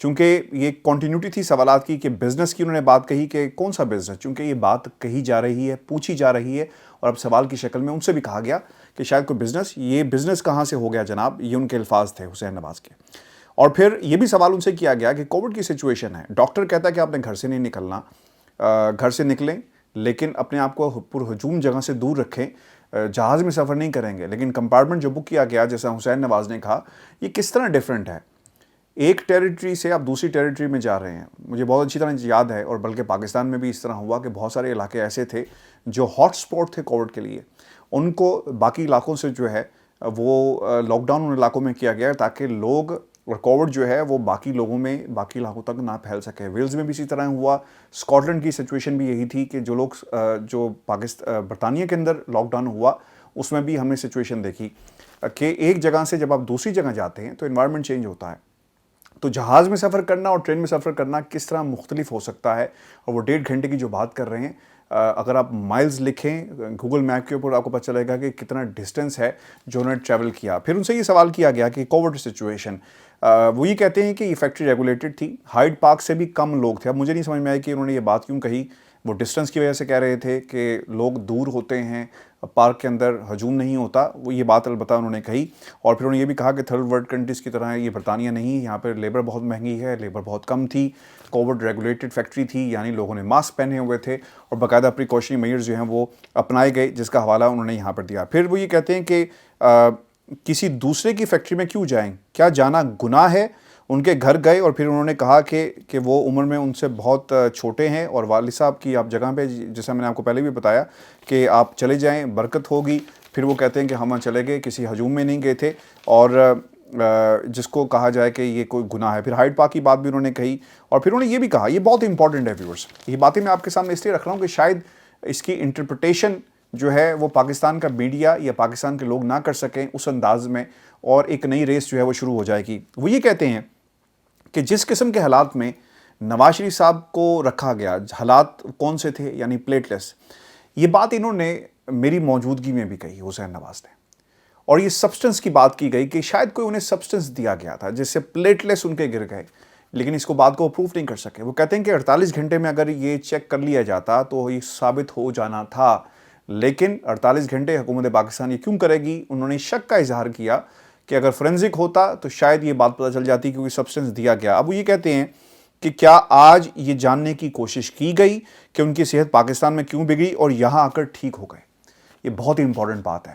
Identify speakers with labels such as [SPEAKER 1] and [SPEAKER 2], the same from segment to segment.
[SPEAKER 1] چونکہ یہ کنٹینیوٹی تھی سوالات کی کہ بزنس کی انہوں نے بات کہی کہ کون سا بزنس، چونکہ یہ بات کہی جا رہی ہے، پوچھی جا رہی ہے، اور اب سوال کی شکل میں ان سے بھی کہا گیا کہ شاید کوئی بزنس، یہ بزنس کہاں سے ہو گیا جناب، یہ ان کے الفاظ تھے حسین نواز کے۔ اور پھر یہ بھی سوال ان سے کیا گیا کہ کووڈ کی سچویشن ہے، ڈاکٹر کہتا ہے کہ آپ نے گھر سے نہیں نکلنا، گھر سے نکلیں لیکن اپنے آپ کو پرہجوم جگہ سے دور رکھیں، جہاز میں سفر نہیں کریں گے، لیکن کمپارٹمنٹ جو بک کیا گیا جیسا حسین نواز نے کہا، یہ کس طرح ڈیفرنٹ ہے؟ ایک ٹیریٹری سے آپ دوسری ٹیریٹری میں جا رہے ہیں۔ مجھے بہت اچھی طرح یاد ہے، اور بلکہ پاکستان میں بھی اس طرح ہوا کہ بہت سارے علاقے ایسے تھے جو ہاٹ سپاٹ تھے کووڈ کے لیے، ان کو باقی علاقوں سے جو ہے وہ لاک ڈاؤن ان علاقوں میں کیا گیا تاکہ لوگ، اور کووڈ جو ہے وہ باقی لوگوں میں، باقی علاقوں تک نہ پھیل سکے۔ ویلز میں بھی اسی طرح ہوا، اسکاٹ لینڈ کی سچویشن بھی یہی تھی کہ جو لوگ جو برطانیہ کے اندر لاک ڈاؤن ہوا اس میں بھی ہم نے سچویشن دیکھی کہ ایک جگہ سے جب آپ دوسری جگہ جاتے ہیں تو انوائرمنٹ چینج ہوتا ہے۔ تو جہاز میں سفر کرنا اور ٹرین میں سفر کرنا کس طرح مختلف ہو سکتا ہے، اور وہ 1.5 گھنٹے کی جو بات کر رہے ہیں، اگر آپ مائلز لکھیں گوگل میپ کے اوپر آپ کو پتہ چلے گا کہ کتنا ڈسٹینس ہے جو انہوں نے ٹریول کیا۔ پھر ان سے یہ سوال کیا گیا کہ کووڈ سچویشن، وہ یہ کہتے ہیں کہ یہ فیکٹری ریگولیٹڈ تھی، ہائیڈ پارک سے بھی کم لوگ تھے۔ اب مجھے نہیں سمجھ میں آئی کہ انہوں نے یہ بات کیوں کہی، وہ ڈسٹینس کی وجہ سے کہہ رہے تھے کہ لوگ دور ہوتے ہیں، پارک کے اندر ہجوم نہیں ہوتا، وہ یہ بات البتہ انہوں نے کہی۔ اور پھر انہوں نے یہ بھی کہا کہ تھرڈ ورلڈ کنٹریز کی طرح یہ برطانیہ نہیں، یہاں پہ لیبر بہت مہنگی ہے، لیبر بہت کم تھی، کووڈ ریگولیٹڈ فیکٹری تھی، یعنی لوگوں نے ماسک پہنے ہوئے تھے اور باقاعدہ پریکاشنری میئرز جو ہیں وہ اپنائے گئے، جس کا حوالہ انہوں نے یہاں پر دیا۔ پھر وہ یہ کہتے ہیں کہ کسی دوسرے کی فیکٹری میں کیوں جائیں، کیا جانا گناہ ہے؟ ان کے گھر گئے اور پھر انہوں نے کہا کہ وہ عمر میں ان سے بہت چھوٹے ہیں، اور والد صاحب کی آپ جگہ پہ، جیسا میں نے آپ کو پہلے بھی بتایا کہ آپ چلے جائیں برکت ہوگی۔ پھر وہ کہتے ہیں کہ ہم چلے گئے، کسی ہجوم میں نہیں گئے تھے، اور جس کو کہا جائے کہ یہ کوئی گناہ ہے۔ پھر ہائیڈ پارک کی بات بھی انہوں نے کہی، اور پھر انہوں نے یہ بھی کہا، یہ بہت امپورٹنٹ ہے ویورز، یہ باتیں میں آپ کے سامنے اس لیے رکھ رہا ہوں کہ شاید اس کی انٹرپریٹیشن جو ہے وہ پاکستان کا میڈیا یا پاکستان کے لوگ نہ کر سکیں اس انداز میں، اور ایک نئی ریس جو ہے وہ شروع ہو جائے گی۔ وہ یہ کہتے ہیں کہ جس قسم کے حالات میں نواز شریف صاحب کو رکھا گیا، حالات کون سے تھے، یعنی پلیٹ لیس، یہ بات انہوں نے میری موجودگی میں بھی کہی حسین نواز نے، اور یہ سبسٹنس کی بات کی گئی کہ شاید کوئی انہیں سبسٹنس دیا گیا تھا جس سے پلیٹ لیس ان کے گر گئے، لیکن اس کو بات کو اپروو نہیں کر سکے۔ وہ کہتے ہیں کہ 48 گھنٹے میں اگر یہ چیک کر لیا جاتا تو یہ ثابت ہو جانا تھا، لیکن 48 گھنٹے حکومت پاکستان یہ کیوں کرے گی؟ انہوں نے شک کا اظہار کیا کہ اگر فورینزک ہوتا تو شاید یہ بات پتہ چل جاتی کہ کوئی سبسٹنس دیا گیا۔ اب وہ یہ کہتے ہیں کہ کیا آج یہ جاننے کی کوشش کی گئی کہ ان کی صحت پاکستان میں کیوں بگڑی اور یہاں آ کر ٹھیک ہو گئے؟ یہ بہت ہی امپورٹنٹ بات ہے۔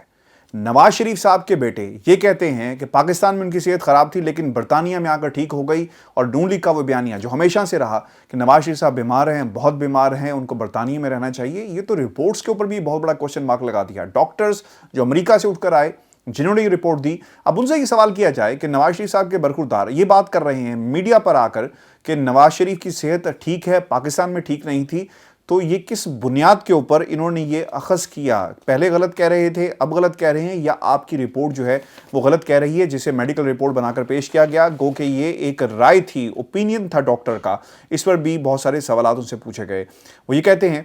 [SPEAKER 1] نواز شریف صاحب کے بیٹے یہ کہتے ہیں کہ پاکستان میں ان کی صحت خراب تھی لیکن برطانیہ میں آ کر ٹھیک ہو گئی، اور نون لیگ کا وہ بیانیہ جو ہمیشہ سے رہا کہ نواز شریف صاحب بیمار ہیں، بہت بیمار ہیں، ان کو برطانیہ میں رہنا چاہیے، یہ تو رپورٹس کے اوپر بھی بہت بڑا کوشچن مارک لگا دیا۔ ڈاکٹرز جو امریکہ سے اٹھ کر آئے، جنہوں نے یہ رپورٹ دی، اب ان سے یہ سوال کیا جائے کہ نواز شریف صاحب کے برخوردار یہ بات کر رہے ہیں میڈیا پر آ کر کہ نواز شریف کی صحت ٹھیک ہے، پاکستان میں ٹھیک نہیں تھی، تو یہ کس بنیاد کے اوپر انہوں نے یہ اخذ کیا؟ پہلے غلط کہہ رہے تھے، اب غلط کہہ رہے ہیں، یا آپ کی رپورٹ جو ہے وہ غلط کہہ رہی ہے جسے میڈیکل رپورٹ بنا کر پیش کیا گیا؟ گو کہ یہ ایک رائے تھی، اوپینین تھا ڈاکٹر کا، اس پر بھی بہت سارے سوالات ان سے پوچھے گئے۔ وہ یہ کہتے ہیں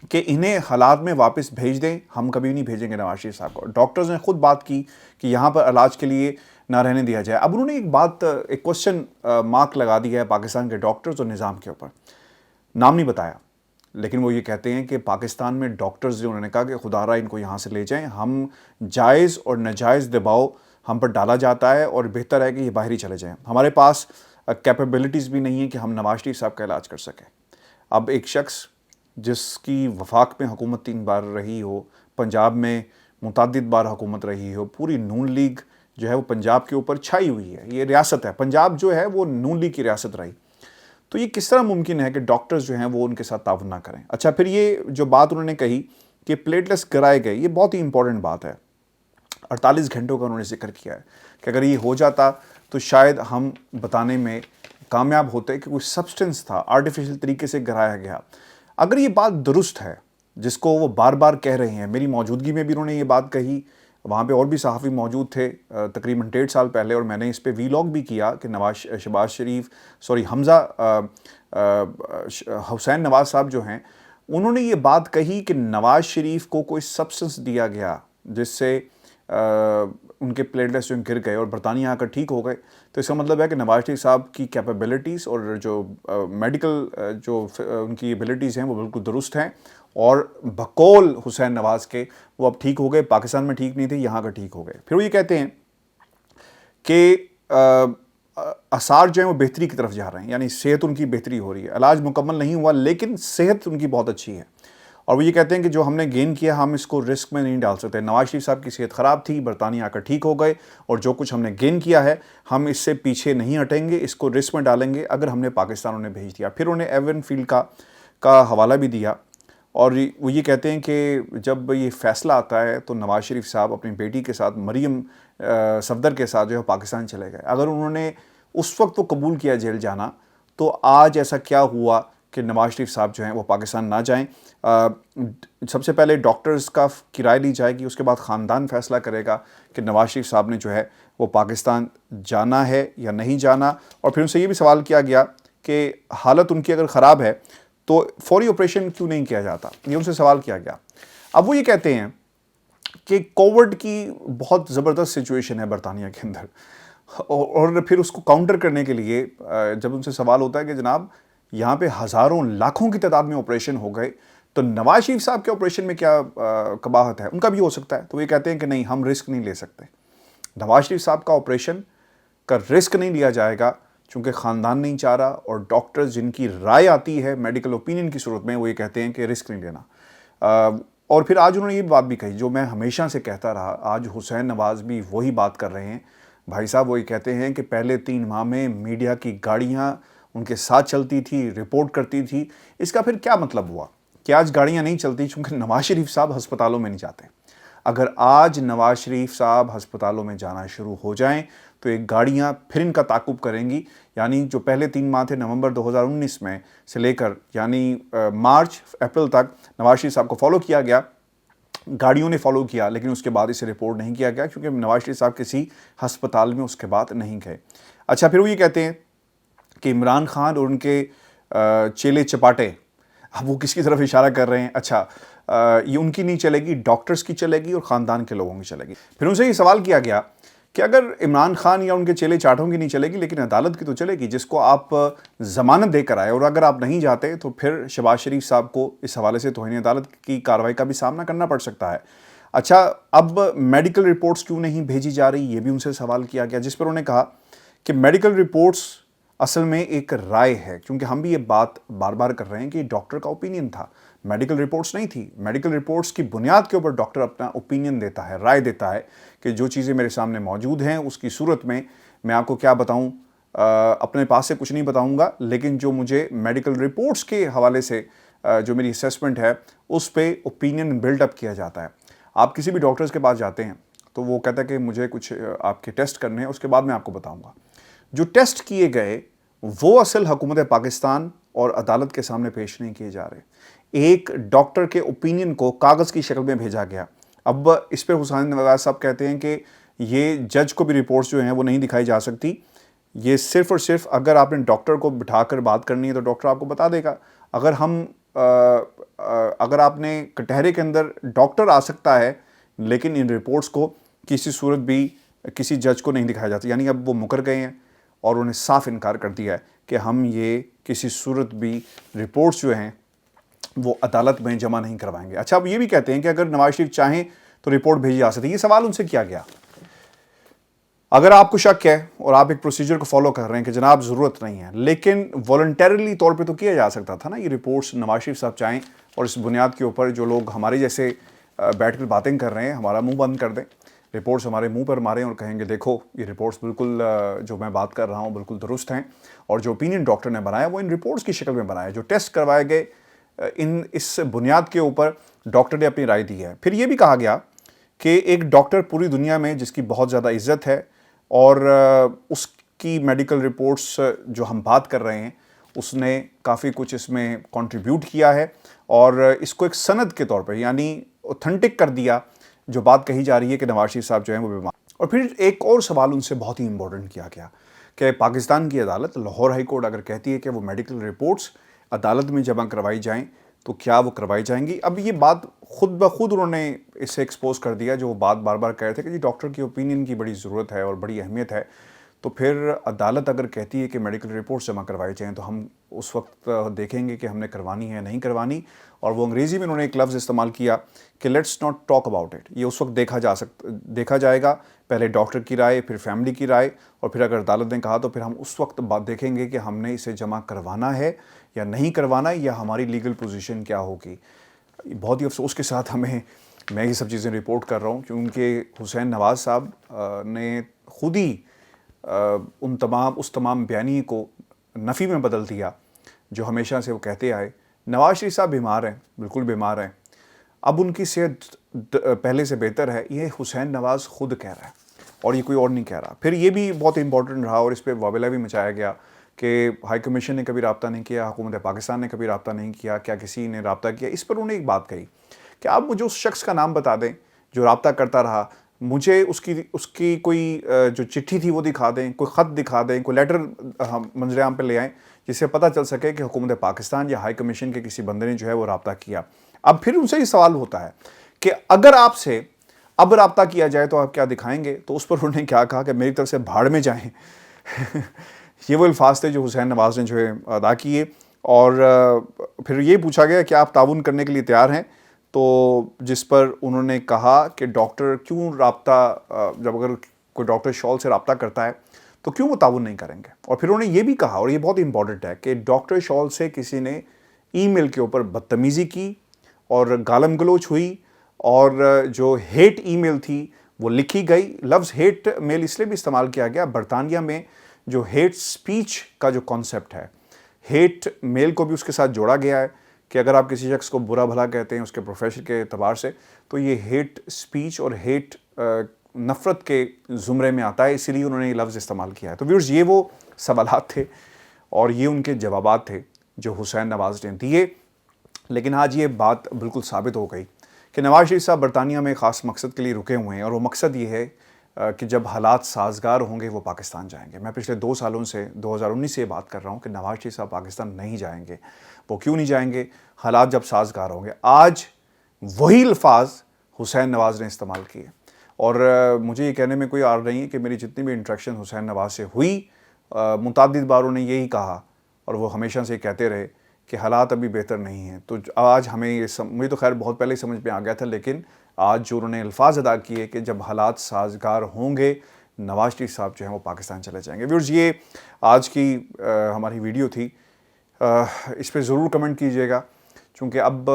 [SPEAKER 1] کہ انہیں حالات میں واپس بھیج دیں، ہم کبھی نہیں بھیجیں گے نواز شریف صاحب کو۔ ڈاکٹرز نے خود بات کی کہ یہاں پر علاج کے لیے نہ رہنے دیا جائے۔ اب انہوں نے ایک کوشچن مارک لگا دیا ہے پاکستان کے ڈاکٹرز اور نظام کے اوپر، نام نہیں بتایا، لیکن وہ یہ کہتے ہیں کہ پاکستان میں ڈاکٹرز جو، انہوں نے کہا کہ خدا را ان کو یہاں سے لے جائیں، ہم جائز اور ناجائز دباؤ ہم پر ڈالا جاتا ہے اور بہتر ہے کہ یہ باہر ہی چلے جائیں، ہمارے پاس کیپیبلٹیز بھی نہیں ہیں کہ ہم نواز شریف صاحب کا علاج کر سکیں۔ اب ایک شخص جس کی وفاق میں حکومت 3 بار رہی ہو، پنجاب میں متعدد بار حکومت رہی ہو، پوری نون لیگ جو ہے وہ پنجاب کے اوپر چھائی ہوئی ہے، یہ ریاست ہے پنجاب جو ہے وہ نون لیگ کی ریاست رہی، تو یہ کس طرح ممکن ہے کہ ڈاکٹرز جو ہیں وہ ان کے ساتھ تعاون نہ کریں؟ اچھا، پھر یہ جو بات انہوں نے کہی کہ پلیٹلیٹس گرائے گئے، یہ بہت ہی امپورٹنٹ بات ہے۔ 48 گھنٹوں کا انہوں نے ذکر کیا ہے کہ اگر یہ ہو جاتا تو شاید ہم بتانے میں کامیاب ہوتے کہ کوئی سبسٹنس تھا، آرٹیفیشل طریقے سے گرایا گیا۔ اگر یہ بات درست ہے جس کو وہ بار بار کہہ رہے ہیں، میری موجودگی میں بھی انہوں نے یہ بات کہی، وہاں پہ اور بھی صحافی موجود تھے تقریباً 1.5 سال پہلے، اور میں نے اس پہ ویلاگ بھی کیا کہ حسین نواز صاحب جو ہیں انہوں نے یہ بات کہی کہ نواز شریف کو کوئی سبسٹنس دیا گیا جس سے ان کے پلیٹلیٹس جو گر گئے اور برطانیہ آ کر ٹھیک ہو گئے، تو اس کا مطلب ہے کہ نواز شریف صاحب کی کیپیبلٹیز اور جو میڈیکل جو ان کی ایبلٹیز ہیں وہ بالکل درست ہیں، اور بقول حسین نواز کے وہ اب ٹھیک ہو گئے، پاکستان میں ٹھیک نہیں تھے، یہاں کا ٹھیک ہو گئے۔ پھر وہ یہ کہتے ہیں کہ آثار جو ہیں وہ بہتری کی طرف جا رہے ہیں، یعنی صحت ان کی بہتری ہو رہی ہے، علاج مکمل نہیں ہوا لیکن صحت ان کی بہت اچھی ہے، اور وہ یہ کہتے ہیں کہ جو ہم نے گین کیا ہم اس کو رسک میں نہیں ڈال سکتے۔ نواز شریف صاحب کی صحت خراب تھی، برطانیہ آ کر ٹھیک ہو گئے، اور جو کچھ ہم نے گین کیا ہے ہم اس سے پیچھے نہیں ہٹیں گے، اس کو رسک میں ڈالیں گے اگر ہم نے پاکستان انہیں بھیج دیا۔ پھر انہیں ایون فیلڈ کا حوالہ بھی دیا، اور وہ یہ کہتے ہیں کہ جب یہ فیصلہ آتا ہے تو نواز شریف صاحب اپنی بیٹی کے ساتھ مریم صفدر کے ساتھ جو ہے پاکستان چلے گئے۔ اگر انہوں نے اس وقت وہ قبول کیا جیل جانا تو آج ایسا کیا ہوا کہ نواز شریف صاحب جو ہیں وہ پاکستان نہ جائیں۔ سب سے پہلے ڈاکٹرز کی رائے لی جائے گی، اس کے بعد خاندان فیصلہ کرے گا کہ نواز شریف صاحب نے جو ہے وہ پاکستان جانا ہے یا نہیں جانا۔ اور پھر ان سے یہ بھی سوال کیا گیا کہ حالت ان کی اگر خراب ہے تو فوری آپریشن کیوں نہیں کیا جاتا، یہ ان سے سوال کیا گیا۔ اب وہ یہ کہتے ہیں کہ کووڈ کی بہت زبردست سچویشن ہے برطانیہ کے اندر، اور پھر اس کو کاؤنٹر کرنے کے لیے جب ان سے سوال ہوتا ہے کہ جناب یہاں پہ ہزاروں لاکھوں کی تعداد میں آپریشن ہو گئے تو نواز شریف صاحب کے آپریشن میں کیا قباحت ہے، ان کا بھی ہو سکتا ہے، تو وہ یہ کہتے ہیں کہ نہیں، ہم رسک نہیں لے سکتے، نواز شریف صاحب کا آپریشن کا رسک نہیں لیا جائے گا چونکہ خاندان نہیں چاہ رہا، اور ڈاکٹرز جن کی رائے آتی ہے میڈیکل اوپینین کی صورت میں وہ یہ کہتے ہیں کہ رسک نہیں لینا۔ اور پھر آج انہوں نے یہ بات بھی کہی جو میں ہمیشہ سے کہتا رہا، آج حسین نواز بھی وہی بات کر رہے ہیں۔ بھائی صاحب وہ یہ کہتے ہیں کہ پہلے 3 ماہ میں میڈیا کی گاڑیاں ان کے ساتھ چلتی تھی، رپورٹ کرتی تھی، اس کا پھر کیا مطلب ہوا کہ آج گاڑیاں نہیں چلتی چونکہ نواز شریف صاحب ہسپتالوں میں نہیں جاتے۔ اگر آج نواز شریف صاحب ہسپتالوں میں جانا شروع ہو جائیں تو یہ گاڑیاں پھر ان کا تعاقب کریں گی، یعنی جو پہلے 3 ماہ تھے نومبر 2019 میں سے لے کر یعنی مارچ اپریل تک نواز شریف صاحب کو فالو کیا گیا، گاڑیوں نے فالو کیا، لیکن اس کے بعد اسے رپورٹ نہیں کیا گیا کیونکہ نواز شریف صاحب کسی ہسپتال میں اس کے بعد نہیں گئے۔ اچھا، پھر وہ یہ کہتے ہیں کہ عمران خان اور ان کے چیلے چپاٹے، اب وہ کس کی طرف اشارہ کر رہے ہیں؟ اچھا، یہ ان کی نہیں چلے گی، ڈاکٹرز کی چلے گی اور خاندان کے لوگوں کی چلے گی۔ پھر ان سے یہ سوال کیا گیا کہ اگر عمران خان یا ان کے چیلے چاٹوں کی نہیں چلے گی لیکن عدالت کی تو چلے گی، جس کو آپ ضمانت دے کر آئے، اور اگر آپ نہیں جاتے تو پھر شہباز شریف صاحب کو اس حوالے سے توہین عدالت کی کارروائی کا بھی سامنا کرنا پڑ سکتا ہے۔ اچھا، اب میڈیکل رپورٹس کیوں نہیں بھیجی جا رہی، یہ بھی ان سے سوال کیا گیا، جس پر انہوں نے کہا کہ میڈیکل رپورٹس اصل میں ایک رائے ہے، کیونکہ ہم بھی یہ بات بار بار کر رہے ہیں کہ یہ ڈاکٹر کا اوپینین تھا، میڈیکل رپورٹس نہیں تھی۔ میڈیکل رپورٹس کی بنیاد کے اوپر ڈاکٹر اپنا اوپینین دیتا ہے، رائے دیتا ہے کہ جو چیزیں میرے سامنے موجود ہیں اس کی صورت میں میں آپ کو کیا بتاؤں، اپنے پاس سے کچھ نہیں بتاؤں گا، لیکن جو مجھے میڈیکل رپورٹس کے حوالے سے جو میری اسیسمنٹ ہے اس پہ اوپینین بلڈ اپ کیا جاتا ہے۔ آپ کسی بھی ڈاکٹرز کے پاس جاتے ہیں تو وہ کہتا ہے کہ مجھے کچھ آپ کے ٹیسٹ کرنے ہیں، اس کے بعد میں آپ کو بتاؤں گا۔ جو ٹیسٹ کیے گئے وہ اصل حکومت پاکستان اور عدالت کے سامنے پیش نہیں کیے جا رہے، ایک ڈاکٹر کے اوپینین کو کاغذ کی شکل میں بھیجا گیا۔ اب اس پہ حسین نواز صاحب کہتے ہیں کہ یہ جج کو بھی رپورٹس جو ہیں وہ نہیں دکھائی جا سکتی، یہ صرف اور صرف اگر آپ نے ڈاکٹر کو بٹھا کر بات کرنی ہے تو ڈاکٹر آپ کو بتا دے گا۔ اگر آپ نے کٹہرے کے اندر ڈاکٹر آ سکتا ہے لیکن ان رپورٹس کو کسی صورت بھی کسی جج کو نہیں دکھایا جاتا، یعنی اب وہ مکر گئے ہیں اور انہیں صاف انکار کر دیا ہے کہ ہم یہ کسی صورت بھی رپورٹس جو ہیں وہ عدالت میں جمع نہیں کروائیں گے۔ اچھا، اب یہ بھی کہتے ہیں کہ اگر نواز شریف چاہیں تو رپورٹ بھیجی جا سکتی ہے۔ یہ سوال ان سے کیا گیا، اگر آپ کو شک ہے اور آپ ایک پروسیجر کو فالو کر رہے ہیں کہ جناب ضرورت نہیں ہے، لیکن والنٹیرلی طور پہ تو کیا جا سکتا تھا نا یہ رپورٹس، نواز شریف صاحب چاہیں اور اس بنیاد کے اوپر جو لوگ ہمارے جیسے بیٹھ کر باتیں کر رہے ہیں ہمارا منہ بند کر دیں، رپورٹس ہمارے منہ پر ماریں اور کہیں گے دیکھو یہ رپورٹس بالکل جو میں بات کر رہا ہوں بالکل درست ہیں، اور جو اوپینین ڈاکٹر نے بنایا وہ ان رپورٹس کی شکل میں بنایا، جو ٹیسٹ کروائے گئے اس بنیاد کے اوپر ڈاکٹر نے اپنی رائے دی ہے۔ پھر یہ بھی کہا گیا کہ ایک ڈاکٹر پوری دنیا میں جس کی بہت زیادہ عزت ہے اور اس کی میڈیکل رپورٹس جو ہم بات کر رہے ہیں اس نے کافی کچھ اس میں کنٹریبیوٹ کیا ہے اور اس کو ایک سند کے طور پہ یعنی اوتھنٹک کر دیا جو بات کہی جا رہی ہے کہ نواز شریف صاحب جو ہیں وہ بیمار۔ اور پھر ایک اور سوال ان سے بہت ہی امپورٹنٹ کیا گیا کہ پاکستان کی عدالت لاہور ہائی کورٹ اگر کہتی ہے کہ وہ میڈیکل رپورٹس عدالت میں جمع کروائی جائیں تو کیا وہ کروائی جائیں گی؟ اب یہ بات خود بخود انہوں نے اسے ایکسپوز کر دیا، جو وہ بات بار بار کہہ رہے تھے کہ جی ڈاکٹر کی اوپینین کی بڑی ضرورت ہے اور بڑی اہمیت ہے، تو پھر عدالت اگر کہتی ہے کہ میڈیکل رپورٹس جمع کروائی جائیں تو ہم اس وقت دیکھیں گے کہ ہم نے کروانی ہے نہیں کروانی. اور وہ انگریزی میں انہوں نے ایک لفظ استعمال کیا کہ let's not talk about it. یہ اس وقت دیکھا جائے گا، پہلے ڈاکٹر کی رائے، پھر فیملی کی رائے، اور پھر اگر عدالت نے کہا تو پھر ہم اس وقت بات دیکھیں گے کہ ہم نے اسے جمع کروانا ہے یا نہیں کروانا، یا ہماری لیگل پوزیشن کیا ہوگی. بہت ہی افسوس کے ساتھ میں یہ سب چیزیں رپورٹ کر رہا ہوں کیونکہ حسین نواز صاحب نے خود ہی اس تمام بیانیے کو نفی میں بدل دیا جو ہمیشہ سے وہ کہتے آئے. نواز شریف صاحب بیمار ہیں، بالکل بیمار ہیں، اب ان کی صحت پہلے سے بہتر ہے، یہ حسین نواز خود کہہ رہا ہے اور یہ کوئی اور نہیں کہہ رہا. پھر یہ بھی بہت امپورٹنٹ رہا اور اس پہ واویلا بھی مچایا گیا کہ ہائی کمیشن نے کبھی رابطہ نہیں کیا، حکومت پاکستان نے کبھی رابطہ نہیں کیا، کیا کسی نے رابطہ کیا؟ اس پر انہوں نے ایک بات کہی کہ آپ مجھے اس شخص کا نام بتا دیں جو رابطہ کرتا رہا، مجھے اس کی کوئی جو چٹھی تھی وہ دکھا دیں، کوئی خط دکھا دیں، کوئی لیٹر منظر عام پہ لے آئیں جس سے پتہ چل سکے کہ حکومت پاکستان یا ہائی کمیشن کے کسی بندے نے جو ہے وہ رابطہ کیا. اب پھر ان سے یہ سوال ہوتا ہے کہ اگر آپ سے اب رابطہ کیا جائے تو آپ کیا دکھائیں گے؟ تو اس پر انہوں نے کیا کہا کہ میری طرف سے بھاڑ میں جائیں. یہ وہ الفاظ تھے جو حسین نواز نے جو ہے ادا کیے. اور پھر یہ پوچھا گیا کہ آپ تعاون کرنے کے لیے تیار ہیں، تو جس پر انہوں نے کہا کہ ڈاکٹر کیوں رابطہ، جب اگر کوئی ڈاکٹر شال سے رابطہ کرتا ہے تو کیوں وہ تعاون نہیں کریں گے. اور پھر انہوں نے یہ بھی کہا، اور یہ بہت امپورٹنٹ ہے، کہ ڈاکٹر شال سے کسی نے ای میل کے اوپر بدتمیزی کی اور گالم گلوچ ہوئی، اور جو ہیٹ ای میل تھی وہ لکھی گئی. لفظ ہیٹ میل اس لیے بھی استعمال کیا گیا، برطانیہ میں جو ہیٹ سپیچ کا جو کانسیپٹ ہے، ہیٹ میل کو بھی اس کے ساتھ جوڑا گیا ہے کہ اگر آپ کسی شخص کو برا بھلا کہتے ہیں اس کے پروفیشن کے اعتبار سے تو یہ ہیٹ سپیچ اور ہیٹ نفرت کے زمرے میں آتا ہے، اسی لیے انہوں نے یہ لفظ استعمال کیا ہے. تو ویورز، یہ وہ سوالات تھے اور یہ ان کے جوابات تھے جو حسین نواز نے دیے. لیکن آج یہ بات بالکل ثابت ہو گئی کہ نواز شریف صاحب برطانیہ میں خاص مقصد کے لیے رکے ہوئے ہیں، اور وہ مقصد یہ ہے کہ جب حالات سازگار ہوں گے وہ پاکستان جائیں گے. میں پچھلے 2 سالوں سے 2019 سے یہ بات کر رہا ہوں کہ نواز شریف صاحب پاکستان نہیں جائیں گے. وہ کیوں نہیں جائیں گے؟ حالات جب سازگار ہوں گے. آج وہی الفاظ حسین نواز نے استعمال کیے، اور مجھے یہ کہنے میں کوئی عار نہیں ہے کہ میری جتنی بھی انٹریکشن حسین نواز سے ہوئی، متعدد بار انہوں نے یہی کہا اور وہ ہمیشہ سے کہتے رہے کہ حالات ابھی بہتر نہیں ہیں. تو آج ہمیں مجھے تو خیر بہت پہلے سمجھ میں آ گیا تھا، لیکن آج جو انہوں نے الفاظ ادا کیے کہ جب حالات سازگار ہوں گے نواز شریف صاحب جو ہیں وہ پاکستان چلے جائیں گے. ویورز، یہ آج کی ہماری ویڈیو تھی. اس پہ ضرور کمنٹ کیجئے گا چونکہ اب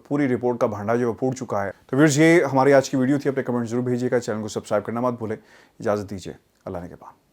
[SPEAKER 1] پوری رپورٹ کا بھانڈا جو پھوٹ چکا ہے. تو ویورز، یہ ہماری آج کی ویڈیو تھی. اپنے کمنٹ ضرور بھیجیے گا، چینل کو سبسکرائب کرنا مت بھولیں. اجازت دیجیے، اللہ نے کے بعد.